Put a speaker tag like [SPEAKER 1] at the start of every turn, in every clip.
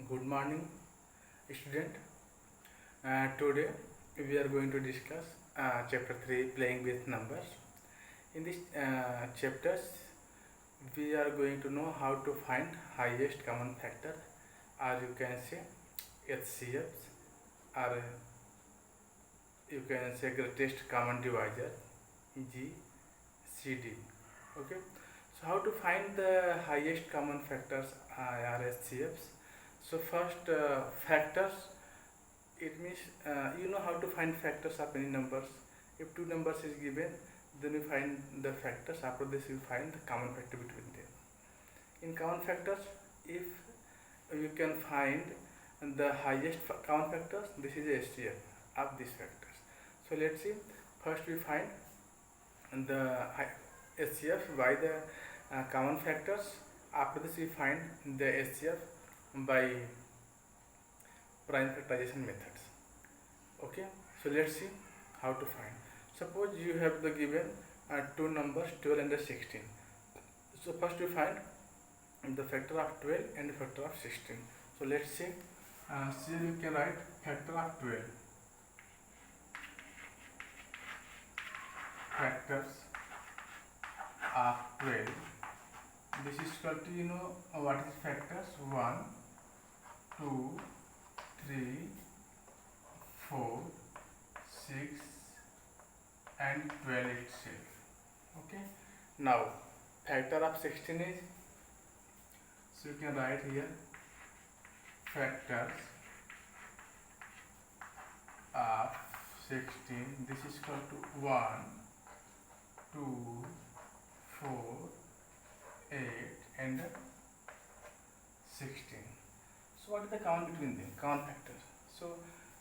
[SPEAKER 1] Good morning, student. Today we are going to discuss chapter 3 playing with numbers. In this chapters, we are going to know how to find highest common factor, or you can say HCFs, or you can say greatest common divisor, GCD. Okay. So how to find the highest common factors, or HCFs? So first, factors. It means you know how to find factors of any numbers. If two numbers is given, then you find the factors. After this, you find the common factor between them. In common factors, if you can find the highest common factors, this is the HCF of these factors. So let's see. First, we find the HCF by the common factors. After this, we find the HCF by prime factorization methods. Okay, so let's see how to find. Suppose you have the given two numbers 12 and 16. So first we find the factor of 12 and the factor of 16. So let's see. Here you can write factor of 12. Factors of 12. This is equal to, you know what is factors? 1, 2, 3, 4, 6 and 12 itself. Okay. Now factor of 16 is, so you can write here factors of 16. This is equal to 1, 2, 4, 8 and 16. So what is the common between them? Common factor. So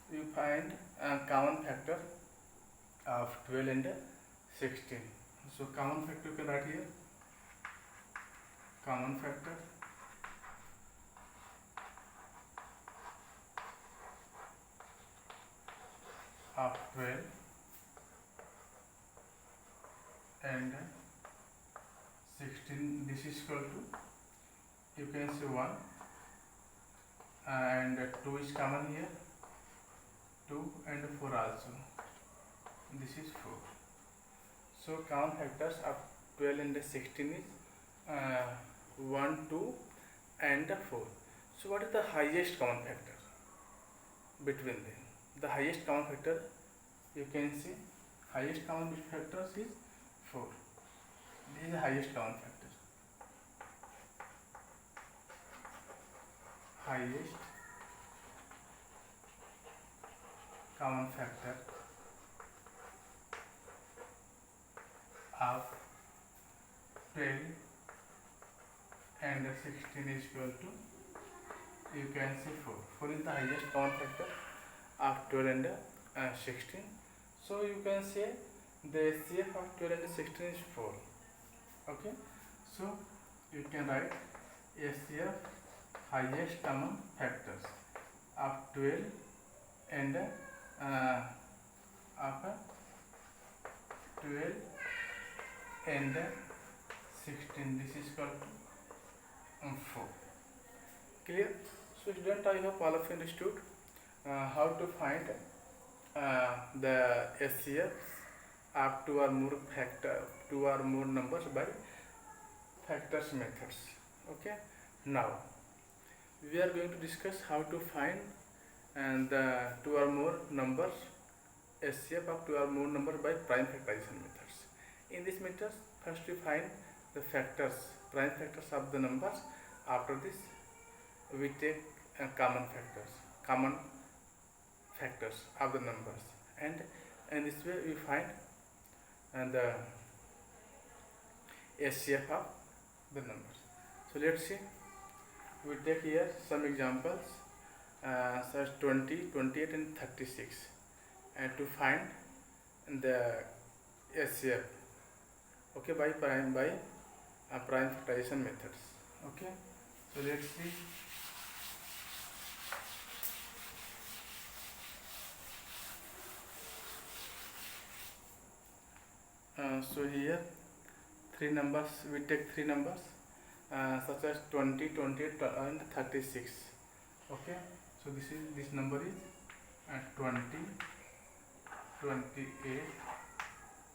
[SPEAKER 1] you find a common factor of 12 and 16. So common factor you can write here. Common factor of 12 and 16. This is equal to, you can say 1. And 2 is common here, 2 and 4 also, this is 4. So common factors of 12 and 16 is 1, 2 and 4. So what is the highest common factor between them? The highest common factor, you can see highest common factors is 4. This is the highest common factor. Highest common factor of 12 and 16 is equal to, you can say 4. 4 is the highest common factor of 12 and 16. So you can say the HCF of 12 and 16 is 4. Okay. So you can write HCF highest common factors of 12 and of 12 and 16. This is called 4. Clear? So student, I hope all of you understood how to find the HCF of two or more numbers by factors methods. Okay. Now we are going to discuss how to find the two or more numbers, HCF of two or more numbers by prime factorization methods. In this method, first we find the factors, prime factors of the numbers. After this, we take common factors of the numbers, and in this way we find the HCF of the numbers. So let's see. We take here some examples such 20, 28 and 36, and to find the HCF, okay, by prime factorization methods. Okay, so let's see. So here three numbers, we take three numbers such as 20, 28 and 36. Okay, so this number is 20, 28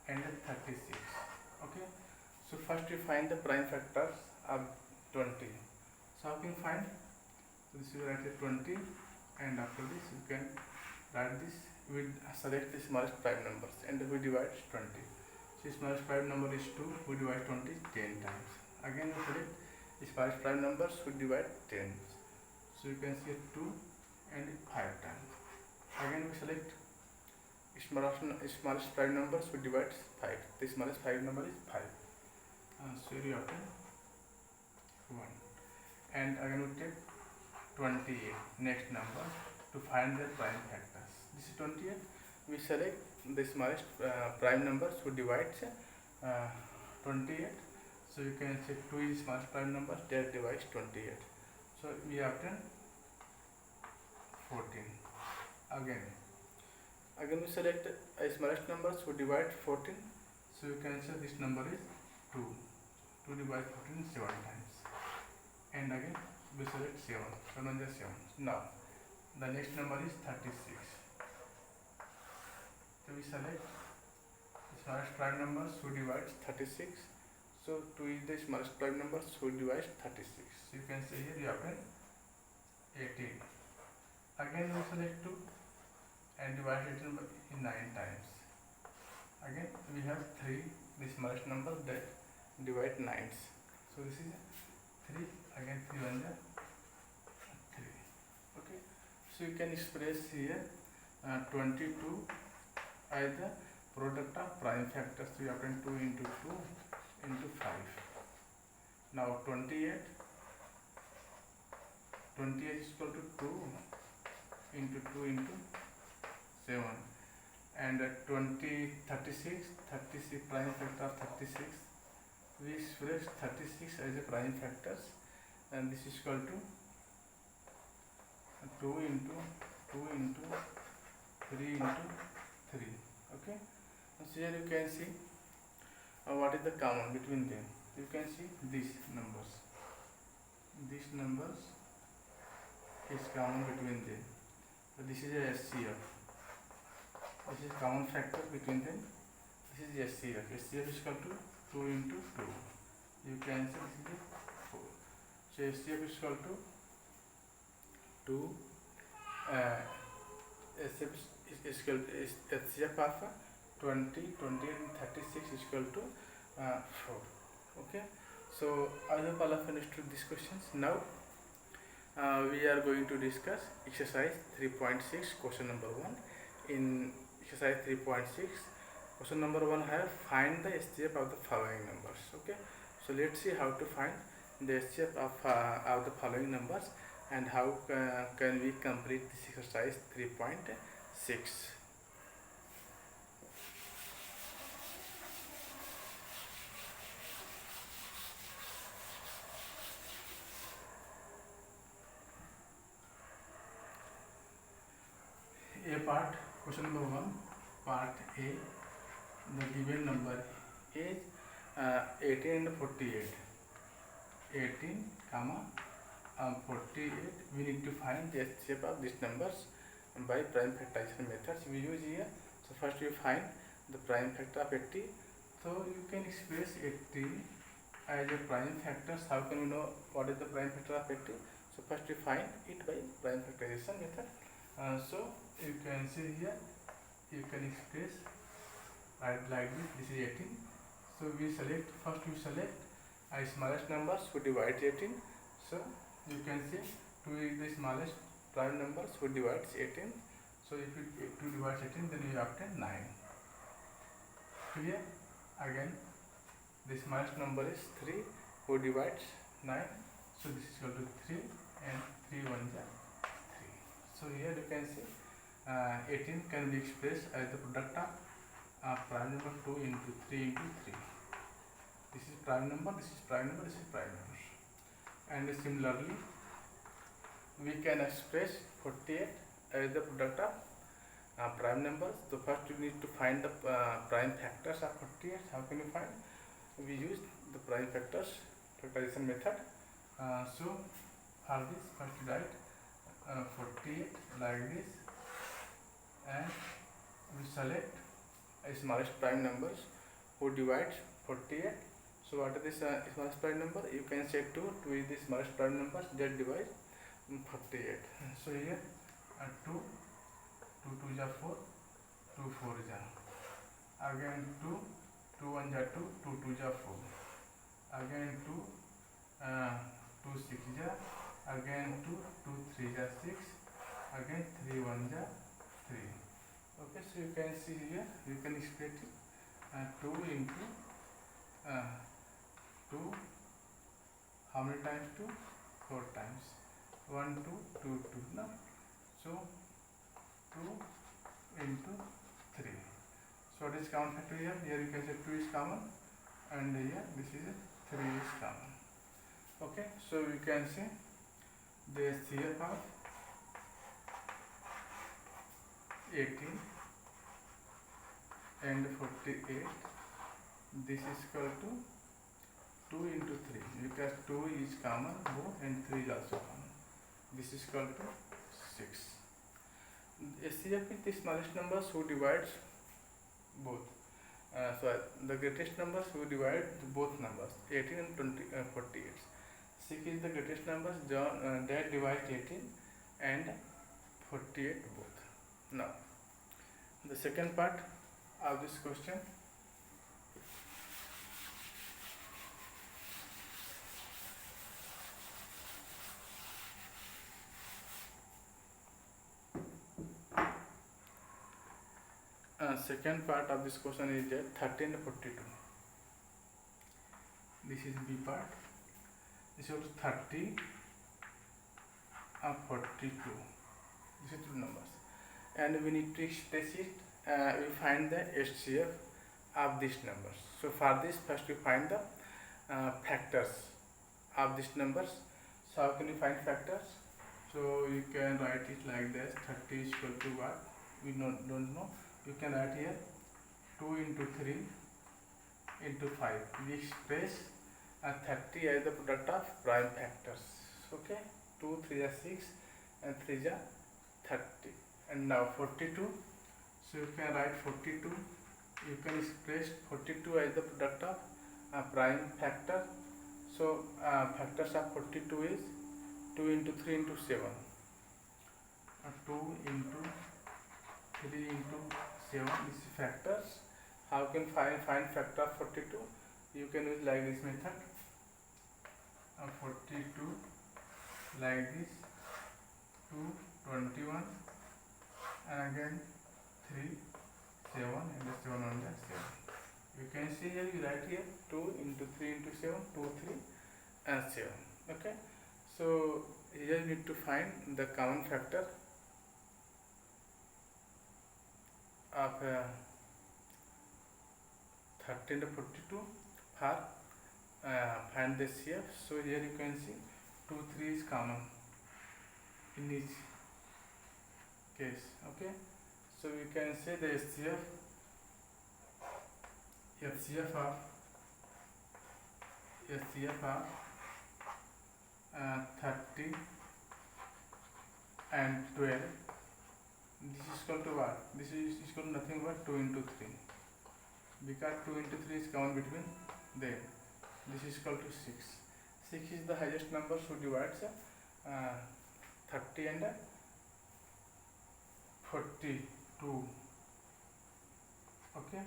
[SPEAKER 1] and 36. Okay, so first we find the prime factors of 20. So how can you find? So this you write it 20, and after this you can write this. We select the smallest prime numbers and we divide 20. So smallest prime number is 2, we divide 20 10 times. Again we select the smallest prime numbers, we divide 10. So you can see 2 and 5 times. Again we select smallest prime numbers, we divide 5. The smallest prime number is 5. So you obtain 1. And again we take 28, next number, to find the prime factors. This is 28. We select the smallest prime numbers, we divide 28. So you can say 2 is smallest prime number, that divides 28. So we obtain 14. Again we select a smallest numbers, we divide 14. So you can say this number is 2. 2 divided 14 7 times. And again we select 7. 7 is 7. Now the next number is 36. So we select the smallest prime numbers, we divide 36. So 2 is the smallest prime number, so we divide 36. So you can say here you have 18. Again we select 2 and divide it in 9 times. Again we have 3, the smallest number, that divide 9s. So this is 3. Again 3 1 is 3. Okay. So you can express here 22 as the product of prime factors. So you obtain 2 into 2 into 5. Now 28 is equal to 2 into 2 into 7. And 36 prime factor of 36. We express 36 as a prime factors, and this is equal to 2 into 2 into 3 into 3. Okay. So here you can see what is the common between them. You can see these numbers. These numbers is common between them. So this is a SCF. This is common factor between them. This is SCF. SCF is equal to 2 into 2. You can say this is 4. So SCF is equal to 2. SCF of 20, 20 and 36 is equal to 4. Okay. So I hope all of you understood these questions. Now we are going to discuss exercise 3.6, question number 1. In exercise 3.6, question number 1 have find the SCF of the following numbers. Okay. So let's see how to find the SCF of the following numbers and how can we complete this exercise 3.6. A part, question number 1, part A. The given number is 18 and 48. 18, 48. We need to find the SCF of these numbers by prime factorization methods we use here. So first we find the prime factor of 80. So you can express 80 as a prime factor. How can we know what is the prime factor of 80? So first we find it by prime factorization method. So you can see here, you can express like this. This is 18. So we select, first we select a smallest numbers, we divide 18. So you can see 2 is the smallest prime numbers, we divide 18. So if 2 divides 18, then you obtain 9. Here again the smallest number is 3, who divides 9. So this is equal to 3 and 3 1 is 3. So here you can see 18 can be expressed as the product of prime number 2 into 3 into 3. This is prime number, this is prime number, this is prime number. And similarly we can express 48 as the product of prime numbers. So first you need to find the prime factors of 48. How can you find? We use the prime factors factorization method. So for this, first write 48 like this, and we select a smallest prime numbers who divides 48. So what is this smallest prime number? You can say 2 is the smallest prime numbers that divide 48. So here 2 2 is 4, 2 4 is again 2 2 1 is 2, 2 2 is 4, again 2 2 6 is again 2 2 3 is 6, again 3 1 is 3. Okay, so you can see here, you can split it 2 into 2, how many times 2? 4 times, 1 2 2 2, no? So 2 into 3. So what is common factor here? Here you can say 2 is common, and here this is 3 is common. Okay, so you can say the CF of 18 and 48, this is equal to 2 into 3, because 2 is common both and 3 is also common. This is equal to 6. SCF is the smallest numbers who divides both. So the greatest numbers who divide both numbers 18 and 48. 6 is the greatest numbers that divides 18 and 48 both. Now the second part of this question, second part of this question is 30 and 42. This is B part. This is 30 and 42. These are two numbers, and we need to express it. We find the HCF of these numbers. So for this, first we find the factors of these numbers. So how can we find factors? So you can write it like this: 30 is equal to what? We don't know. You can write here 2 into 3 into 5. We express 30 as the product of prime factors. Okay, 2 3 is 6 and 3 is 30. And now 42. So you can write 42. You can express 42 as the product of prime factor. So factors of 42 is 2 into 3 into 7. 2 into 3 into 7 is factors. How can find factor of 42? You can use like this method. 42 like this, 2 21, and again 3 7, and the 7 on the 7. You can see here, you write here 2 into 3 into 7, 2 3 and 7. Okay, so here you need to find the common factor of 30 and 42 for find the CF. So here you can see 2 3 is common in each case. Okay, so we can say the HCF of 30 and 12. This is equal to what? This is equal to nothing but 2 into 3, because 2 into 3 is common between them. This is equal to 6. 6 is the highest number, so divides 30 and 42. Okay,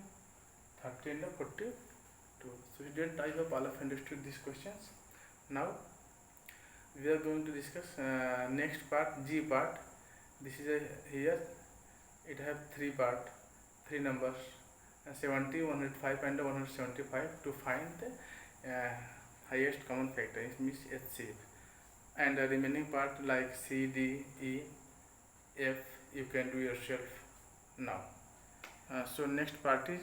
[SPEAKER 1] 30 and 42. So student, I hope all of understood these questions. Now we are going to discuss next part, G part. This is here it have three numbers, 70, 105 and 175, to find the highest common factor, it means HCF, and the remaining part like C, D, E, F you can do yourself now. So next part is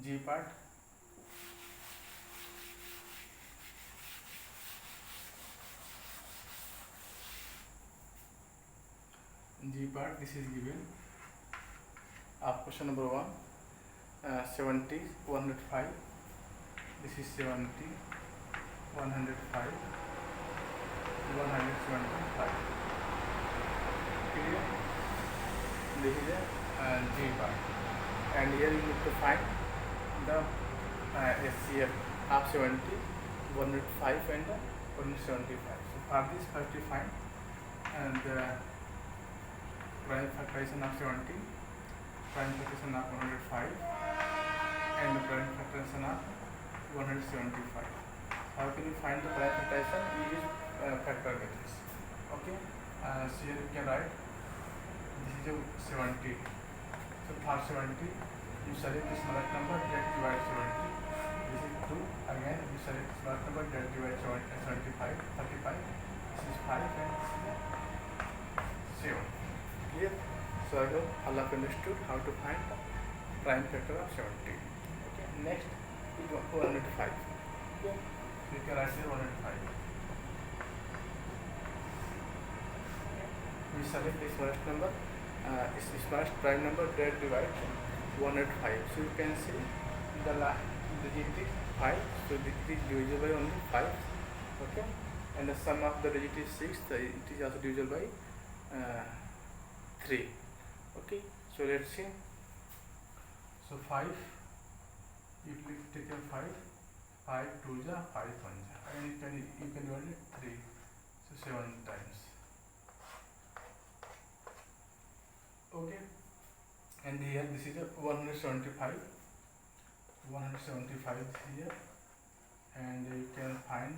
[SPEAKER 1] G part. G part, this is given of question number 1, 70, 105. This is 70, 105, 175. Clear? This is a G bar, and here you need to find the SCF of 70, 105 and 175. So for this first you find and the prime factorization of 70, prime factorization of 105 and the prime factorization of 175. How can you find the prime factorization? We use factor matrix. Okay, so here you can write this is a 70. So for 70 you select the smallest number that divides 70. This is 2. Again you select the smallest number that divides 75, 35. This is 5 and this is 7. Clear? So I hope all of you understood how to find the prime factor of 70. Okay. Next is 105. Okay. So you can write here 105. We select the smallest number, smallest prime number that divides 105. So you can see the last digit is 5. So it is divisible by only 5. Okay. And the sum of the digit is 6. So it is also divisible by 3. Okay. So let's see. So 5. You take a 5. 5 2 ja 5 1 ja, and you can divide it 3. So 7 times. Okay. And here this is a 175. 175 here, and you can find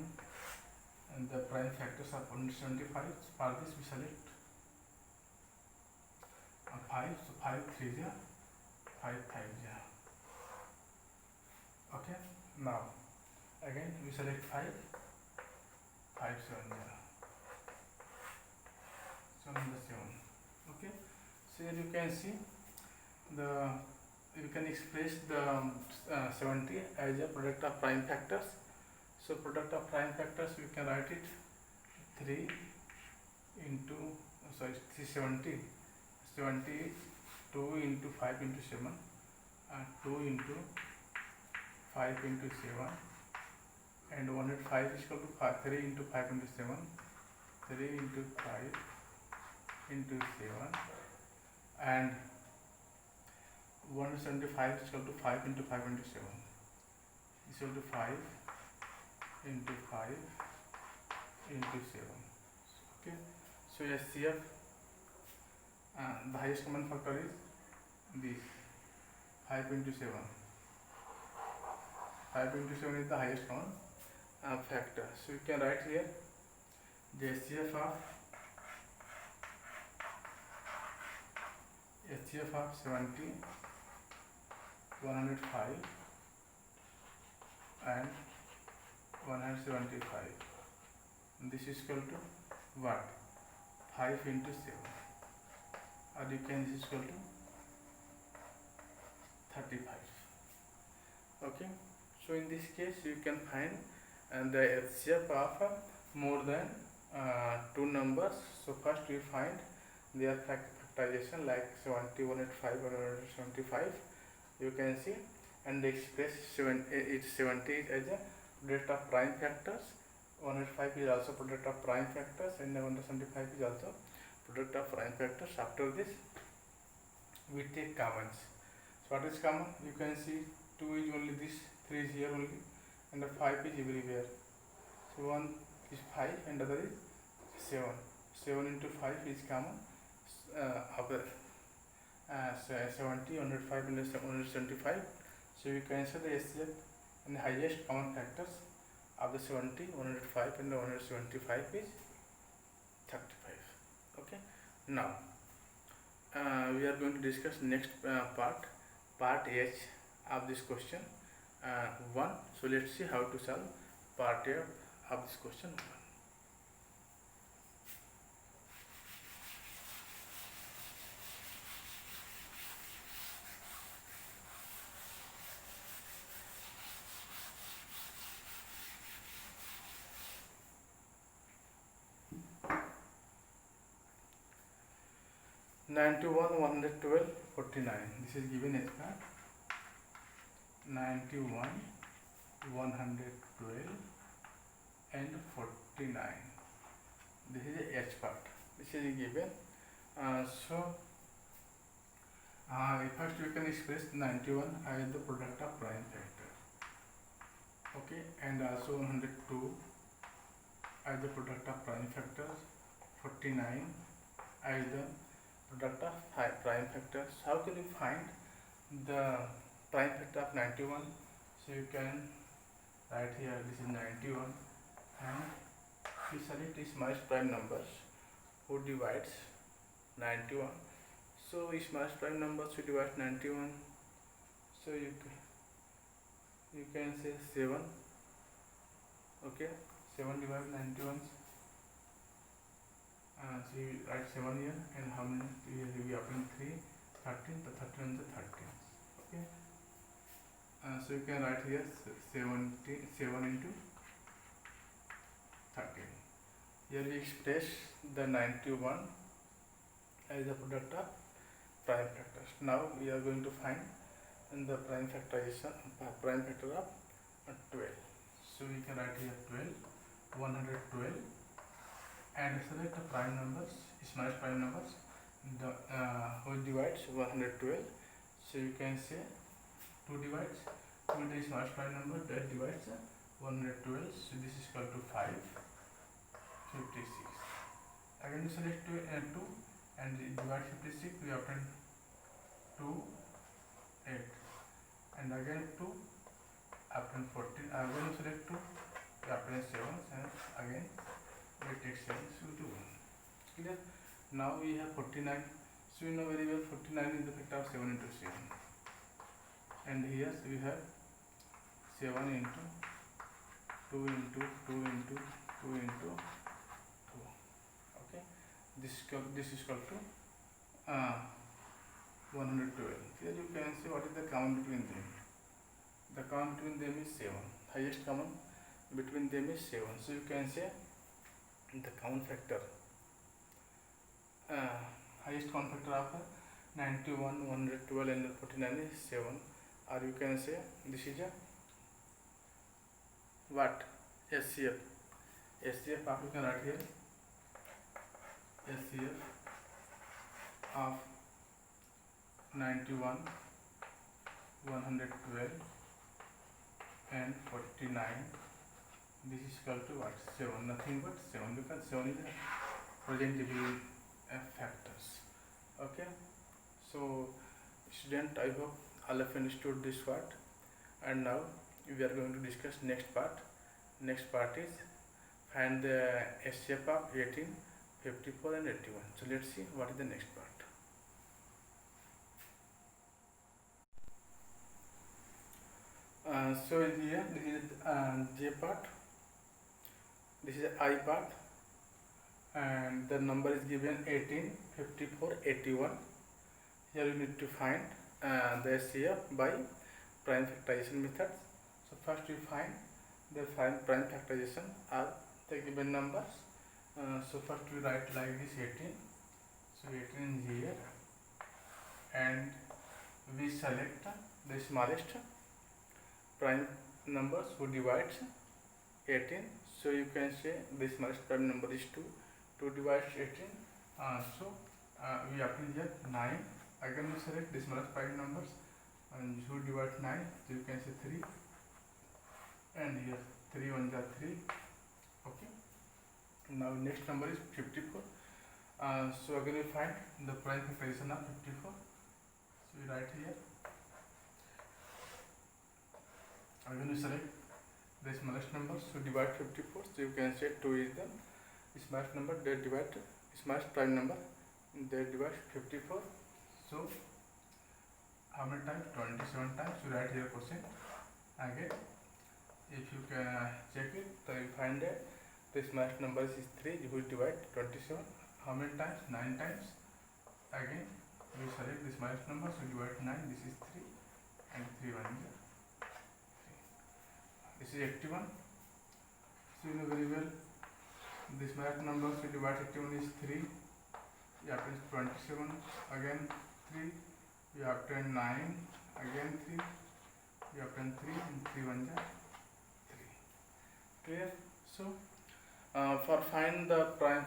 [SPEAKER 1] the prime factors of 175. For this we select 5. So 5 3 ja 5 5 ja. Okay. Now again we select 5 5 7 ja. So number 7. Okay. So here you can see you can express the 70 as a product of prime factors. So product of prime factors we can write it 3 into 70 2 into 5 into 7 2 into 5 into 7, and 105 is equal to 3 into 5 into 7, 3 into 5 into 7, and 175 is equal to 5 into 5 into 7 is equal to 5 into 5 into 7. Okay. So SCF, the highest common factor is this 5 into 7. 5 into 7 is the highest common factor. So you can write here the SCF of 70, 105 and 175. This is equal to what? 5 into 7, or you can this is equal to 35. Okay. So in this case you can find the HCF of more than 2 numbers. So first we find their factorization like 70, 105 or 175. You can see, and express 70 as a product of prime factors. 105 is also product of prime factors, and 175 is also product of prime factors. After this we take commons. So what is common? You can see 2 is only this, 3 is here only, and the 5 is everywhere. So one is 5 and other is 7. 7 into 5 is common. 70, 105 and 175. So you can say the SCF and the highest common factors of the 70, 105 and the 175 is 35. Okay. Now we are going to discuss next part H of this question 1. So let's see how to solve part A of this question 1. (91, 112, 49). This is given as part 91, 112 and 49. This is the H part. This is given. So first we can express 91 as the product of prime factor. Okay, and also 102 as the product of prime factors, 49 as the product of prime factors. How can you find the prime factor of 91? So you can write here this is 91 and we select smallest prime numbers who divides 91. So smallest prime numbers who divide 91. So you can say 7. Okay, 7 divided 91. So you write 7 here, and how many here we open 3, 13, the 13 the 13. Okay, so you can write here 7 into 13. Here we express the 91 as the product of prime factors. Now we are going to find the prime factorization, prime factor of 12. So we can write here 12, 112, and select the prime numbers, smallest prime numbers, the who divides 112. So you can say 2 divides 2 into the smallest prime number, that divides 112. So this is equal to 5, 56. Again select 2 and divide 56. We obtain 2, 8, and again 2, obtain 14. Again select 2, we obtain 7, and again we take 7, so to 1. Clear? Now we have 49. So you know very well 49 is the factor of 7 into 7. And here we have 7 into 2 into 2 into 2 into 2. Okay, this is equal to 112. Here you can see what is the common between them. The common between them is 7. Highest common between them is 7. So you can say the common factor, highest common factor of 91, 112 and 49 is 7. Or you can say this is a what? SCF. SCF of, you can write here SCF of 91, 112 and 49. This is equal to what? 7. Nothing but 7, because 7 is a present division factors. Okay, so student, I hope all of you understood this part, and now we are going to discuss next part. Next part is find the SCF of 18, 54 and 81. So let's see what is the next part. So here this is J part, this is I part, and the number is given 18, 54, 81. Here you need to find the SCF by prime factorization methods. So first we find the prime factorization of the given numbers. So first we write like this 18. So 18 is here, and we select the smallest prime numbers who divides 18. So you can say the smallest prime number is 2. 2 divides 18. We obtain here 9. Again we select the smallest prime numbers and who divides 9. So you can say 3. And here 3 1s are 3. Okay. Now next number is 54. So again we find the prime factorization of 54. So we write here. Again we select the smallest numbers who divide 54. So you can say 2 is the smallest number that divide smallest prime number that divide 54. So how many times? 27 times. You write here question. Again, if you can check it, so you find that the smallest number is 3, you will divide 27. How many times? 9 times. Again, we select the smallest number, so divide 9. This is 3, and 3 1 is 3. This is 81. So you know very well the smallest number, so divide 81 is 3. We obtain 27. Again 3. We obtain 9. Again 3. We obtain 3, and 3 1 is 3. Clear? So For find the prime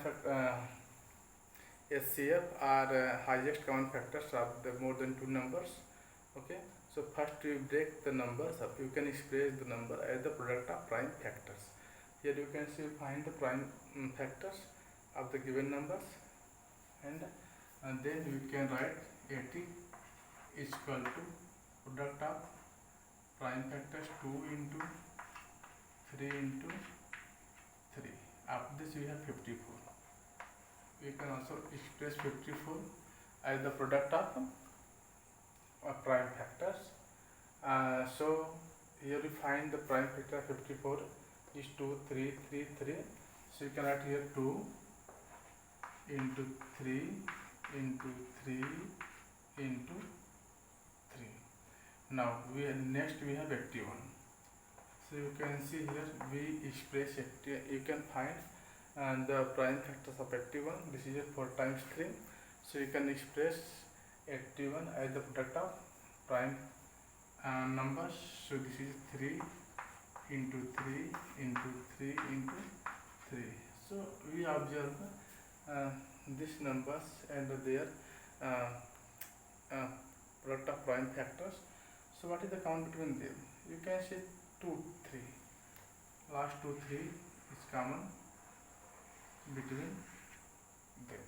[SPEAKER 1] SCF are highest common factors of the more than two numbers. Okay, so first we break the numbers up. You can express the number as the product of prime factors. Here you can see find the prime factors of the given numbers, and then we can write 80 is equal to product of prime factors 2 into 3 into 3. After this we have 54. We can also express 54 as the product of prime factors. So here we find the prime factor 54 is 2 3 3 3. So you can write here 2 into 3 into 3 into 3. Now next we have 81. So you can see here we express 80. You can find the prime factors of 81. This is a 4 times 3. So you can express 81 as the product of prime numbers. So this is 3 into 3 into 3 into 3. So we observe these numbers and their product of prime factors. So what is the count between them? You can say 2 3. Last 2 3 is common between them.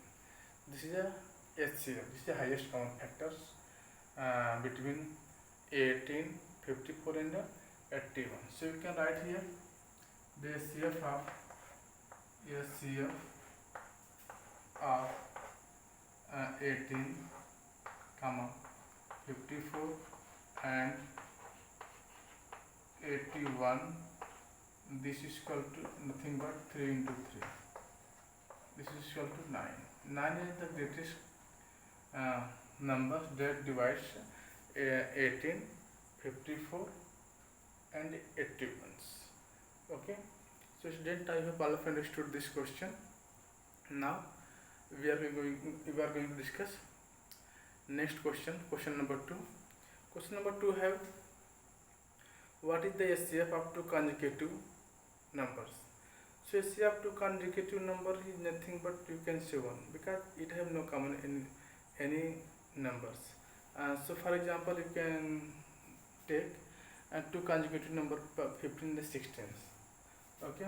[SPEAKER 1] This is a HCF. This is the highest common factors between 18, 54 and 81. So you can write here the HCF of 18, 54 and 81. This is equal to nothing but 3 into 3. This is equal to 9. 9 is the greatest number that divides 18, 54 and 81. Okay, so student, I hope all of you understood this question. Now we are going to discuss next question, question number 2. Question number 2 have what is the HCF of two consecutive numbers. So HCF of two consecutive number is nothing but you can say 1 because it have no common in any numbers. So for example, you can take two consecutive number 15 and 16. Okay,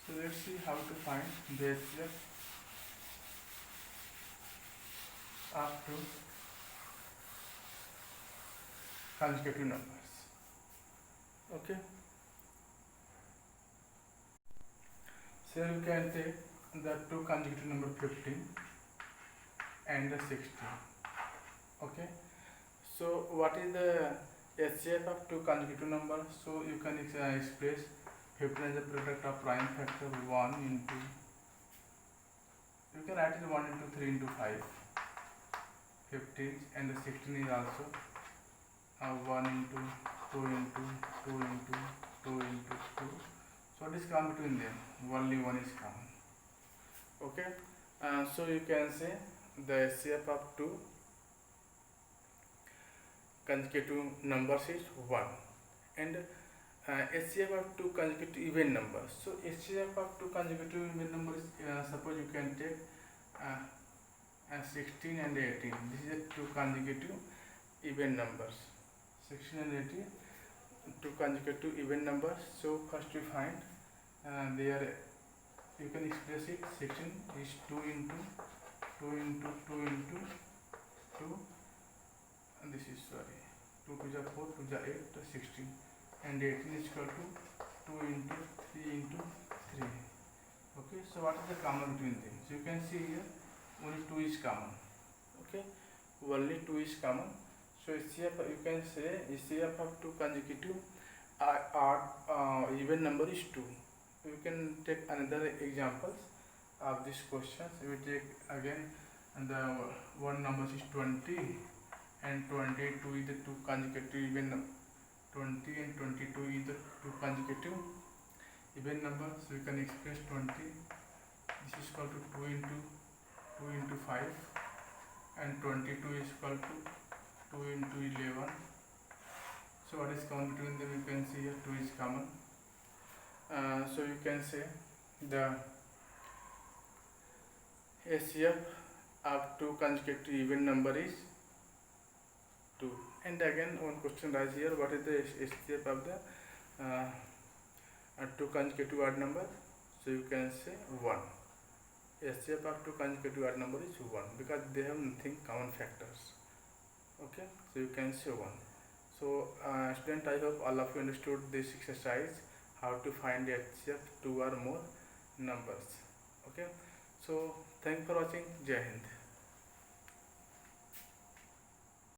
[SPEAKER 1] so let's see how to find the HCF of two consecutive numbers. Okay, so you can take the two consecutive number 15 and 16. Okay, so what is the HCF of two consecutive numbers? So you can express 15 as a product of prime factor 1 into, you can write it 1 into 3 into 5, 15, and the 16 is also 1 into 2 into 2 into 2 into 2. So what is common between them? Only 1 is common. Okay, so you can say the HCF of two consecutive numbers is 1, and HCF of two consecutive even numbers. So HCF of two consecutive even numbers, suppose you can take 16 and 18. This is a two consecutive even numbers. 16 and 18, two consecutive even numbers. So first we find there you can express it. 16 is 2 into 2 into 2 into 2, and this is 2 to the 4 to the 8 to 16, and 18 is equal to 2 into 3 into 3. Okay, so what is the common between them? So you can see here only 2 is common. Okay, only 2 is common. So HCF, you can say HCF of two consecutive even number is 2. You can take another examples of this question. So we take again, and the one number is 20 and 22 is the two consecutive even number. 20 and 22 is the two consecutive even number. So you can express 20. This is equal to 2 into 5, and 22 is equal to 2 into 11. So what is common between them? You can see here 2 is common. So you can say the HCF of two consecutive even number is 2. And again one question rise here, what is the HCF of the two consecutive odd number? So you can say 1. HCF of two consecutive odd number is 1 because they have nothing common factors. Okay, so you can say 1. So student, I hope all of you understood this exercise, how to find HCF two or more numbers. Okay, so thank you for watching. Jai Hind.